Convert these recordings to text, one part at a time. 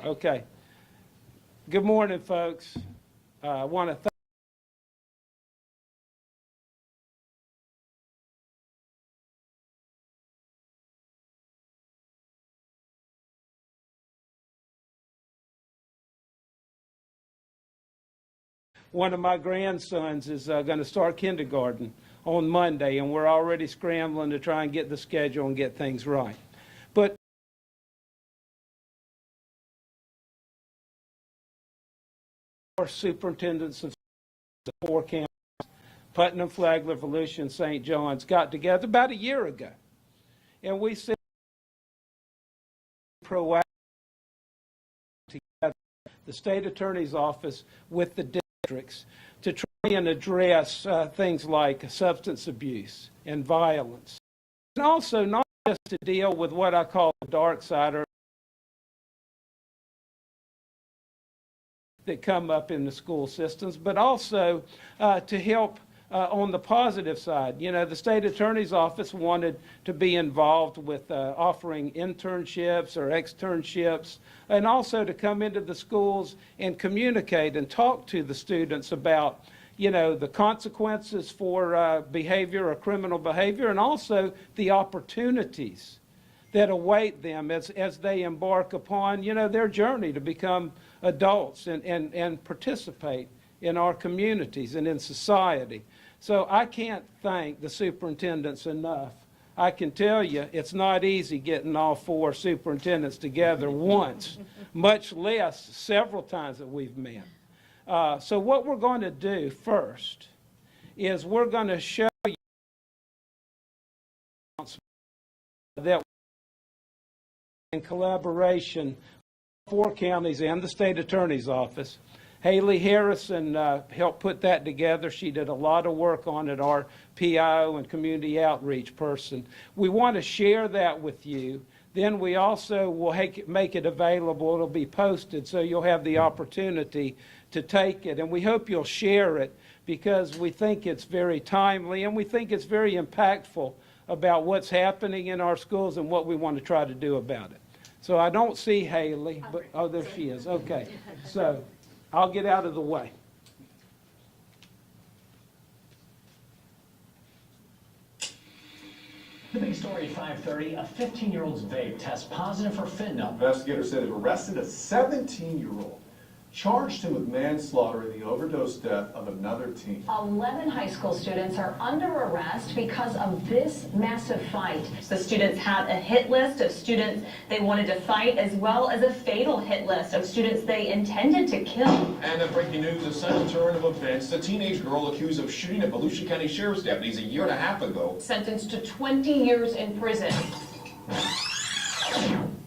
Okay. Good morning, folks. I want to thank one of my grandsons is going to start kindergarten on Monday, and we're already scrambling to try and get the schedule and get things right. But our superintendents of the 4 counties, Putnam, Flagler, Volusia, and St. John's, got together about a year ago, and we said proactive together, the state attorney's office with the districts, to try and address things like substance abuse and violence, and also not just to deal with what I call the dark side or that come up in the school systems, but also to help on the positive side. You know, the state attorney's office wanted to be involved with offering internships or externships, and also to come into the schools and communicate and talk to the students about, you know, the consequences for behavior or criminal behavior, and also the opportunities that await them as they embark upon, you know, their journey to become adults and participate in our communities and in society. So I can't thank the superintendents enough. I can tell you it's not easy getting all 4 superintendents together once, much less several times that we've met. So what we're going to do first is we're going to show you that in collaboration with 4 counties and the state attorney's office. Haley Harrison helped put that together. She did a lot of work on it, our PIO and community outreach person. We want to share that with you. Then we also will make it available. It'll be posted, so you'll have the opportunity to take it. And we hope you'll share it because we think it's very timely and we think it's very impactful about what's happening in our schools and what we want to try to do about it. So I don't see Haley, but oh, there she is. Okay, so I'll get out of the way. The big story at 5:30, a 15-year-old's vape tests positive for fentanyl. Investigators said they've arrested a 17-year-old, charged him with manslaughter in the overdose death of another teen. 11 high school students are under arrest because of this massive fight. The students had a hit list of students they wanted to fight, as well as a fatal hit list of students they intended to kill. And in breaking news, a sudden turn of events. A teenage girl accused of shooting at Volusia County Sheriff's deputies a year and a half ago. Sentenced to 20 years in prison.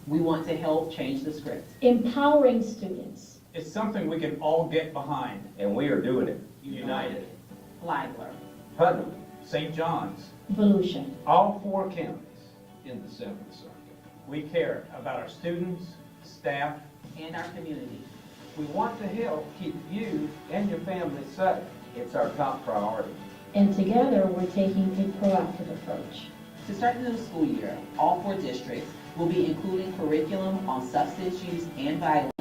We want to help change the script. Empowering students. It's something we can all get behind. And we are doing it. United. Flagler. Putnam. St. John's. Volusia. All 4 counties in the 7th Circuit. We care about our students, staff, And our community. We want to help keep you and your family safe. It's our top priority. And together, we're taking a proactive approach. To start the new school year, all 4 districts will be including curriculum on substance use and violence.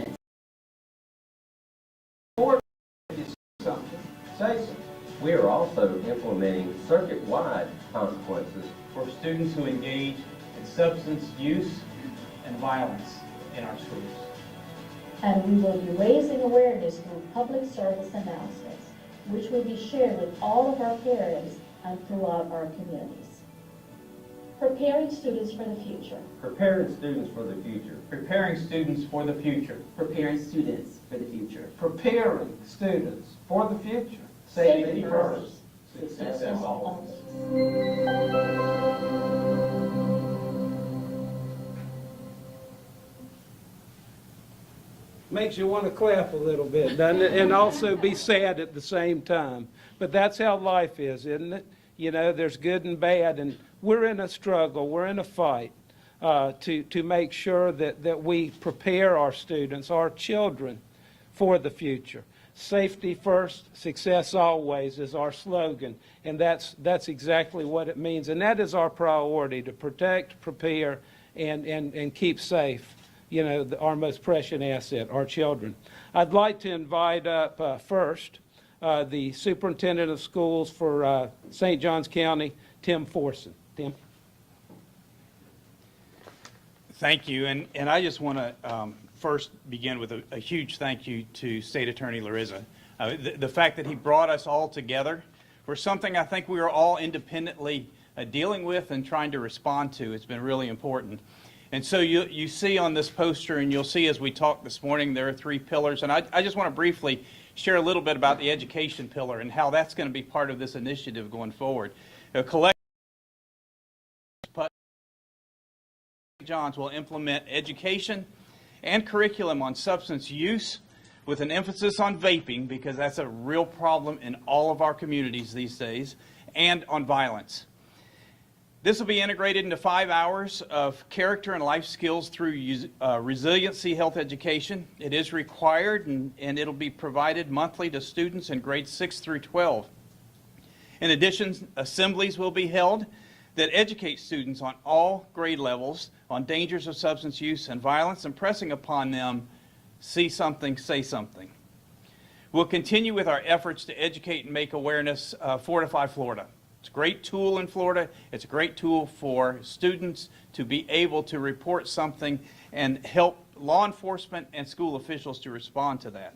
Something. Say something. We are also implementing circuit-wide consequences for students who engage in substance use and violence in our schools. And we will be raising awareness through public service announcements, which will be shared with all of our parents and throughout our communities. Preparing students for the future. Preparing students for the future. Preparing students for the future. Preparing students for the future. Preparing students for the future. Safety first. Success always. Makes you want to clap a little bit, doesn't it? And also be sad at the same time. But that's how life is, isn't it? You know, there's good and bad, and we're in a struggle, we're in a fight to make sure that we prepare our students, our children, for the future. Safety first, success always is our slogan, and that's exactly what it means. And that is our priority, to protect, prepare, and keep safe, you know, our most precious asset, our children. I'd like to invite up first the Superintendent of Schools for St. Johns County, Tim Forson. Tim. Thank you, and I just want to first begin with a huge thank you to State Attorney Larizza. The fact that he brought us all together for something I think we are all independently dealing with and trying to respond to. It's been really important. And so you see on this poster, and you'll see as we talk this morning, there are 3 pillars. And I just want to briefly share a little bit about the education pillar and how that's going to be part of this initiative going forward. Collectively, Putnam Johns will implement education and curriculum on substance use with an emphasis on vaping, because that's a real problem in all of our communities these days, and on violence. This will be integrated into 5 hours of character and life skills through resiliency health education. It is required, and it'll be provided monthly to students in grades 6 through 12. In addition, assemblies will be held that educate students on all grade levels on dangers of substance use and violence, impressing upon them, see something, say something. We'll continue with our efforts to educate and make awareness Fortify Florida. It's a great tool in Florida. It's a great tool for students to be able to report something and help law enforcement and school officials to respond to that.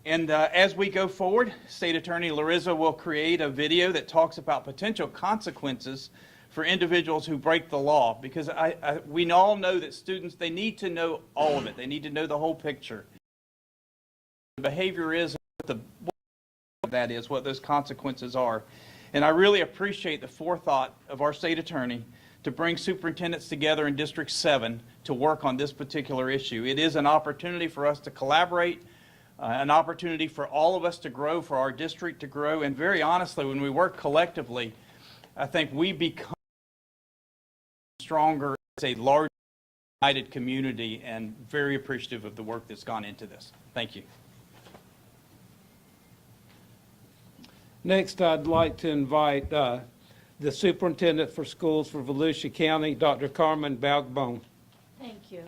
And as we go forward, State Attorney Larizza will create a video that talks about potential consequences for individuals who break the law, because we all know that students, they need to know all of it. They need to know the whole picture. The behavior is, what that is, what those consequences are. And I really appreciate the forethought of our state attorney to bring superintendents together in District 7 to work on this particular issue. It is an opportunity for us to collaborate, an opportunity for all of us to grow, for our district to grow, and very honestly, when we work collectively, I think we become stronger as a large, united community, and very appreciative of the work that's gone into this. Thank you. Next, I'd like to invite the Superintendent for Schools for Volusia County, Dr. Carmen Balgbone. Thank you.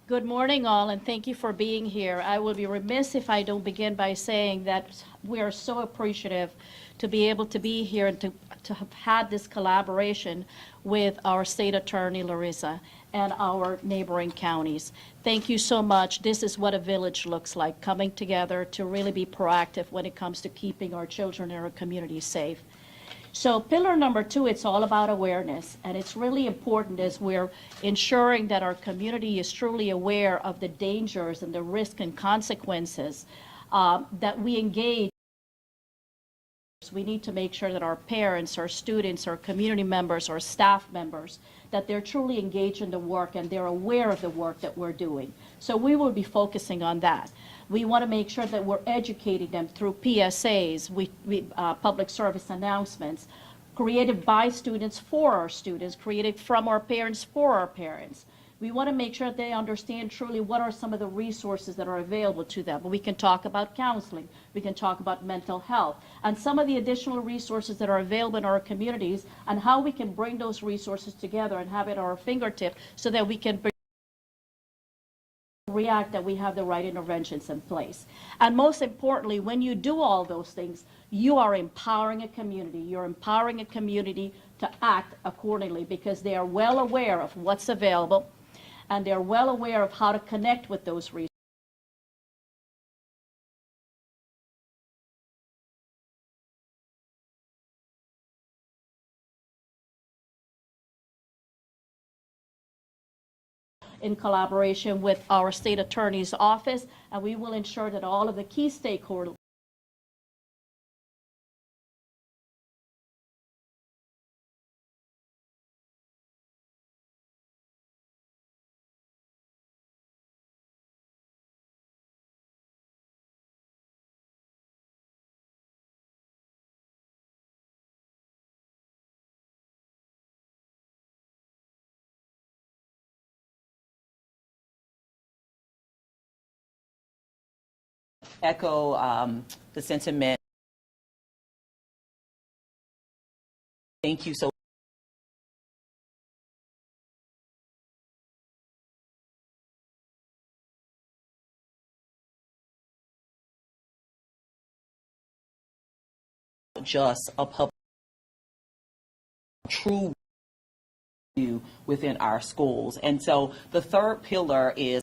Good morning, all, and thank you for being here. I will be remiss if I don't begin by saying that we are so appreciative to be able to be here and to have had this collaboration with our State Attorney, Larizza, and our neighboring counties. Thank you so much. This is what a village looks like, coming together to really be proactive when it comes to keeping our children and our community safe. So pillar number 2, it's all about awareness, and it's really important as we're ensuring that our community is truly aware of the dangers and the risk and consequences that we engage. We need to make sure that our parents, our students, our community members, our staff members, that they're truly engaged in the work and they're aware of the work that we're doing. So we will be focusing on that. We want to make sure that we're educating them through PSAs, public service announcements, created by students for our students, created from our parents for our parents. We want to make sure that they understand truly what are some of the resources that are available to them. We can talk about counseling, we can talk about mental health, and some of the additional resources that are available in our communities, and how we can bring those resources together and have it at our fingertip so that we can react, that we have the right interventions in place. And most importantly, when you do all those things, you are empowering a community. You're empowering a community to act accordingly, because they are well aware of what's available, and they're well aware of how to connect with those resources. In collaboration with our state attorney's office, and we will ensure that all of the key stakeholders echo the sentiment. Thank you so just a public true within our schools. And so the third pillar is